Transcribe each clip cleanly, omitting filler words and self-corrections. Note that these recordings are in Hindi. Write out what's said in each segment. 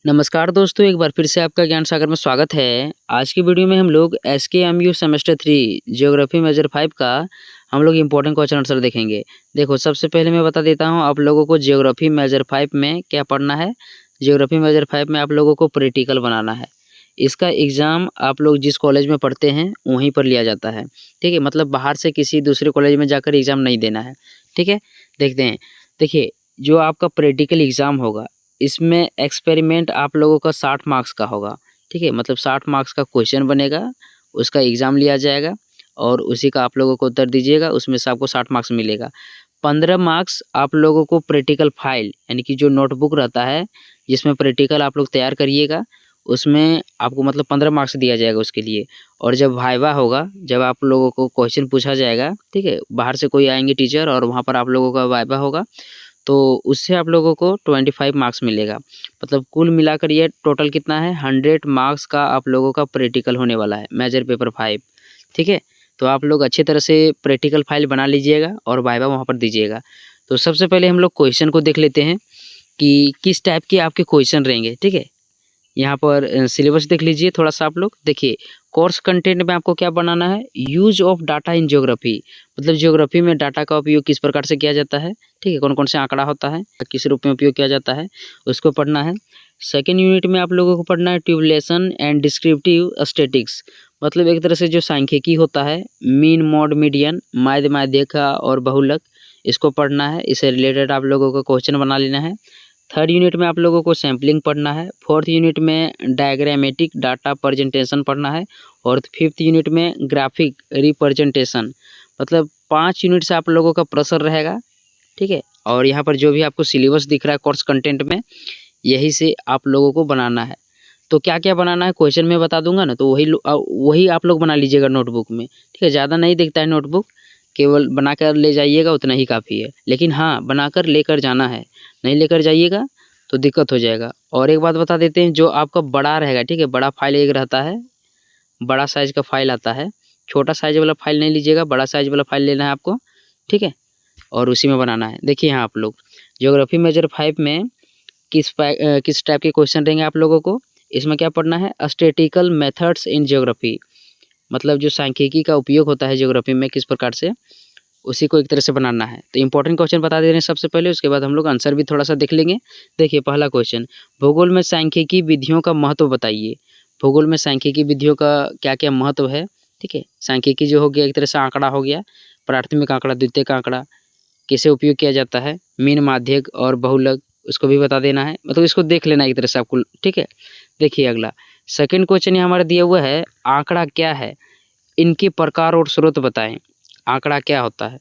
नमस्कार दोस्तों, एक बार फिर से आपका ज्ञान सागर में स्वागत है। आज की वीडियो में हम लोग एसकेएमयू सेमेस्टर 3 ज्योग्राफी मेजर 5 का हम लोग इम्पोर्टेंट क्वेश्चन आंसर देखेंगे। देखो, सबसे पहले मैं बता देता हूँ आप लोगों को ज्योग्राफी मेजर 5 में क्या पढ़ना है। ज्योग्राफी मेजर 5 में आप लोगों को प्रैक्टिकल बनाना है। इसका एग्ज़ाम आप लोग जिस कॉलेज में पढ़ते हैं वहीं पर लिया जाता है, ठीक है। मतलब बाहर से किसी दूसरे कॉलेज में जाकर एग्ज़ाम नहीं देना है, ठीक है। देखते हैं, देखिए जो आपका प्रैक्टिकल एग्ज़ाम होगा इसमें एक्सपेरिमेंट आप लोगों का 60 मार्क्स का होगा, ठीक है। मतलब 60 मार्क्स का क्वेश्चन बनेगा, उसका एग्ज़ाम लिया जाएगा और उसी का आप लोगों को उत्तर दीजिएगा, उसमें से आपको 60 मार्क्स मिलेगा। 15 मार्क्स आप लोगों को प्रैक्टिकल फाइल यानी कि जो नोटबुक रहता है जिसमें प्रैक्टिकल आप लोग तैयार करिएगा, उसमें आपको मतलब 15 मार्क्स दिया जाएगा उसके लिए। और जब वाइवा होगा, जब आप लोगों को क्वेश्चन पूछा जाएगा, ठीक है, बाहर से कोई आएंगे टीचर और वहाँ पर आप लोगों का वाइवा होगा, तो उससे आप लोगों को 25 मार्क्स मिलेगा। मतलब कुल मिलाकर ये टोटल कितना है, 100 मार्क्स का आप लोगों का प्रैक्टिकल होने वाला है मेजर पेपर 5, ठीक है। तो आप लोग अच्छी तरह से प्रैक्टिकल फाइल बना लीजिएगा और वाइवा वहाँ पर दीजिएगा। तो सबसे पहले हम लोग क्वेश्चन को देख लेते हैं कि किस टाइप के आपके क्वेश्चन रहेंगे, ठीक है। यहाँ पर सिलेबस देख लीजिए थोड़ा सा आप लोग। देखिए, कोर्स कंटेंट में आपको क्या बनाना है, use of data in geography. मतलब ज्योग्राफी में डाटा का उपयोग किस प्रकार से किया जाता है, ठीक है। कौन कौन से आंकड़ा होता है, किस रूप में उपयोग किया जाता है, उसको पढ़ना है। सेकेंड यूनिट में आप लोगों को पढ़ना है ट्यूबलेशन एंड डिस्क्रिप्टिव स्टैटिक्स। मतलब एक तरह से जो सांख्यिकी होता है, मीन मोड मीडियन माध्य माध्यिका और बहुलक, इसको पढ़ना है। इससे रिलेटेड आप लोगों को क्वेश्चन बना लेना है। थर्ड यूनिट में आप लोगों को सैम्पलिंग पढ़ना है। फोर्थ यूनिट में डायग्रामेटिक डाटा प्रेजेंटेशन पढ़ना है। और फिफ्थ यूनिट में ग्राफिक रिप्रेजेंटेशन। मतलब 5 यूनिट से आप लोगों का प्रेशर रहेगा, ठीक है। और यहाँ पर जो भी आपको सिलेबस दिख रहा है कोर्स कंटेंट में, यही से आप लोगों को बनाना है। तो क्या क्या बनाना है क्वेश्चन में बता दूंगा ना, तो वही आप लोग बना लीजिएगा नोटबुक में, ठीक है। ज़्यादा नहीं दिखता है नोटबुक, केवल बनाकर ले जाइएगा उतना ही काफ़ी है। लेकिन हाँ, बनाकर लेकर जाना है, नहीं लेकर जाइएगा तो दिक्कत हो जाएगा। और एक बात बता देते हैं, जो आपका बड़ा रहेगा, ठीक है, बड़ा फाइल एक रहता है, बड़ा साइज़ का फाइल आता है। छोटा साइज़ वाला फाइल नहीं लीजिएगा, बड़ा साइज़ वाला फाइल लेना है आपको, ठीक है। और उसी में बनाना है। देखिए यहाँ आप लोग ज्योग्राफी मेजर 5 में किस टाइप के क्वेश्चन रहेंगे आप लोगों को। इसमें क्या पढ़ना है, स्टैटिस्टिकल मेथड्स इन ज्योग्राफी। मतलब जो सांख्यिकी का उपयोग होता है ज्योग्राफी में किस प्रकार से, उसी को एक तरह से बनाना है। तो इंपॉर्टेंट क्वेश्चन बता दे रहे हैं सबसे पहले, उसके बाद हम लोग आंसर भी थोड़ा सा देख लेंगे। देखिए पहला क्वेश्चन, भूगोल में सांख्यिकी विधियों का महत्व बताइए। भूगोल में सांख्यिकी विधियों का क्या क्या महत्व है, ठीक है। सांख्यिकी जो हो गया एक तरह से आंकड़ा हो गया, प्राथमिक आंकड़ा, द्वितीयक आंकड़ा, कैसे उपयोग किया जाता है, मीन माध्यक और बहुलक, उसको भी बता देना है। मतलब इसको देख लेना एक तरह से आपको, ठीक है। देखिए अगला सेकंड क्वेश्चन हमारा दिया हुआ है, आंकड़ा क्या है, इनके प्रकार और स्रोत बताएं। आंकड़ा क्या होता है,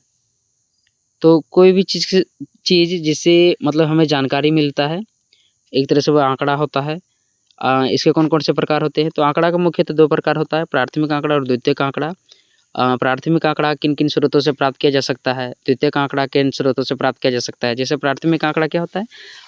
तो कोई भी चीज़ जिससे मतलब हमें जानकारी मिलता है, एक तरह से वो आंकड़ा होता है। इसके कौन कौन से प्रकार होते हैं, तो आंकड़ा का मुख्यतः 2 प्रकार होता है, प्राथमिक आंकड़ा और द्वितीयक आंकड़ा। प्राथमिक आंकड़ा किन किन स्रोतों से प्राप्त किया जा सकता है, द्वितीयक आंकड़ा किन स्रोतों से प्राप्त किया जा सकता है। जैसे प्राथमिक आंकड़ा क्या होता है,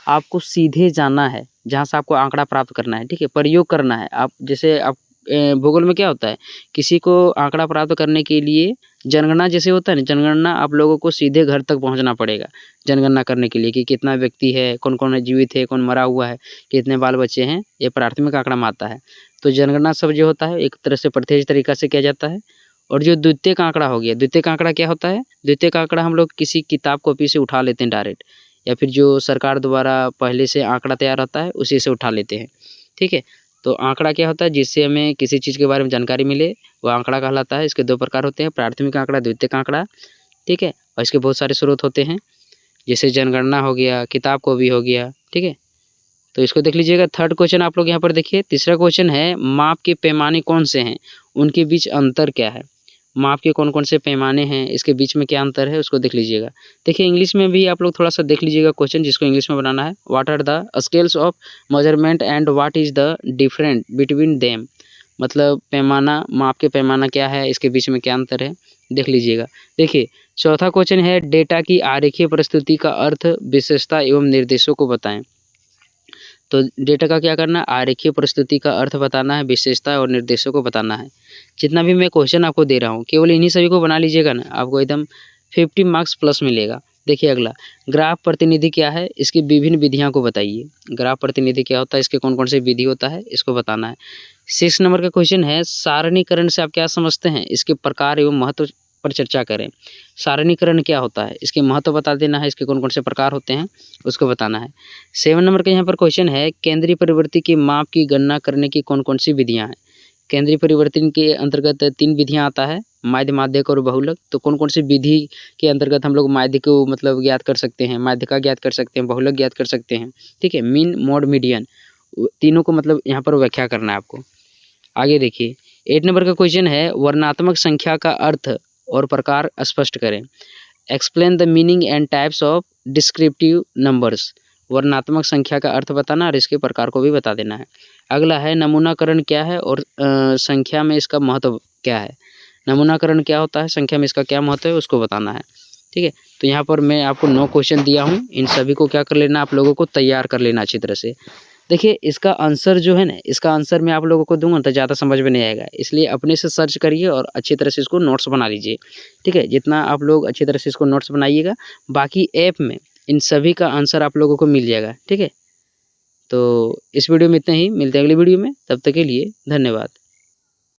आपको सीधे जाना है जहाँ से आपको आंकड़ा प्राप्त करना है, ठीक है, प्रयोग करना है। आप जैसे आप भूगोल में क्या होता है, किसी को आंकड़ा प्राप्त करने के लिए जनगणना जैसे होता है ना, जनगणना आप लोगों को सीधे घर तक पहुँचना पड़ेगा जनगणना करने के लिए, कि कितना व्यक्ति है, कौन कौन जीवित है, कौन मरा हुआ है, कितने बाल बच्चे हैं, ये प्राथमिक आंकड़ा में आता है। तो जनगणना सब जो होता है एक तरह से प्रत्यक्ष तरीका से किया जाता है। और जो द्वितीयक आंकड़ा हो गया, द्वितीयक आंकड़ा क्या होता है, द्वितीयक आंकड़ा हम लोग किसी किताब कॉपी से उठा लेते हैं डायरेक्ट, या फिर जो सरकार द्वारा पहले से आंकड़ा तैयार होता है उसी से उठा लेते हैं, ठीक है। तो आंकड़ा क्या होता है, जिससे हमें किसी चीज़ के बारे में जानकारी मिले, वो आंकड़ा कहलाता है। इसके 2 प्रकार होते हैं, प्राथमिक आंकड़ा, द्वितीयक आंकड़ा, ठीक है। और इसके बहुत सारे स्रोत होते हैं, जैसे जनगणना हो गया, किताब कॉपी हो गया, ठीक है। तो इसको देख लीजिएगा। थर्ड क्वेश्चन आप लोग यहाँ पर देखिए, तीसरा क्वेश्चन है, माप के पैमाने कौन से हैं, उनके बीच अंतर क्या है। माप के कौन कौन से पैमाने हैं, इसके बीच में क्या अंतर है, उसको देख लीजिएगा। देखिए इंग्लिश में भी आप लोग थोड़ा सा देख लीजिएगा क्वेश्चन, जिसको इंग्लिश में बनाना है। What are the scales of measurement and what is the different between them. मतलब पैमाना, माप के पैमाना क्या है, इसके बीच में क्या अंतर है, देख लीजिएगा। देखिए चौथा क्वेश्चन है, डेटा की आरेखीय प्रस्तुति का अर्थ, विशेषता एवं निर्देशों को बताएं। तो डेटा का क्या करना है, आरेखीय प्रस्तुति का अर्थ बताना है, विशेषता और निर्देशों को बताना है। जितना भी मैं क्वेश्चन आपको दे रहा हूँ केवल इन्हीं सभी को बना लीजिएगा ना, आपको एकदम 50 मार्क्स प्लस मिलेगा, देखिए अगला, ग्राफ प्रतिनिधि क्या है, इसकी विभिन्न विधियां को बताइए। ग्राफ प्रतिनिधि क्या होता है, इसके कौन कौन से विधि होता है, इसको बताना है। 6 नंबर का क्वेश्चन है, सारणीकरण से आप क्या समझते हैं, इसके प्रकार एवं महत्व पर चर्चा करें। सारणीकरण क्या होता है, इसके महत्व बता देना है, इसके कौन कौन से प्रकार होते हैं उसको बताना है। 7 नंबर का यहाँ पर क्वेश्चन है, केंद्रीय परिवर्ती की माप की गणना करने की कौन कौन सी विधियाँ हैं। केंद्रीय परिवर्तन के अंतर्गत 3 विधियाँ आता है, माध्य, माध्यक और बहुलक। तो कौन कौन सी विधि के अंतर्गत हम लोग माध्य को मतलब ज्ञात कर सकते हैं, माध्य का ज्ञात कर सकते हैं, बहुलक ज्ञात कर सकते हैं। ठीक है, मीन, मोड, मीडियन, तीनों को मतलब यहाँ पर व्याख्या करना है आपको। आगे देखिए 8 नंबर का क्वेश्चन है, वर्णात्मक संख्या का अर्थ और प्रकार स्पष्ट करें। Explain the meaning and types of descriptive numbers. वर्णात्मक संख्या का अर्थ बताना और इसके प्रकार को भी बता देना है। अगला है, नमूनाकरण क्या है और संख्या में इसका महत्व क्या है। नमूनाकरण क्या होता है, संख्या में इसका क्या महत्व है, उसको बताना है। ठीक है, तो यहाँ पर मैं आपको 9 क्वेश्चन दिया हूँ, इन सभी को क्या कर लेना, आप लोगों को तैयार कर लेना अच्छी तरह से। देखिए इसका आंसर जो है ना, इसका आंसर मैं आप लोगों को दूंगा तो ज़्यादा समझ में नहीं आएगा, इसलिए अपने से सर्च करिए और अच्छी तरह से इसको नोट्स बना लीजिए। ठीक है, जितना आप लोग अच्छी तरह से इसको नोट्स बनाइएगा, बाकी ऐप में इन सभी का आंसर आप लोगों को मिल जाएगा। ठीक है, तो इस वीडियो में इतना ही, मिलते हैं अगली वीडियो में, तब तक के लिए धन्यवाद।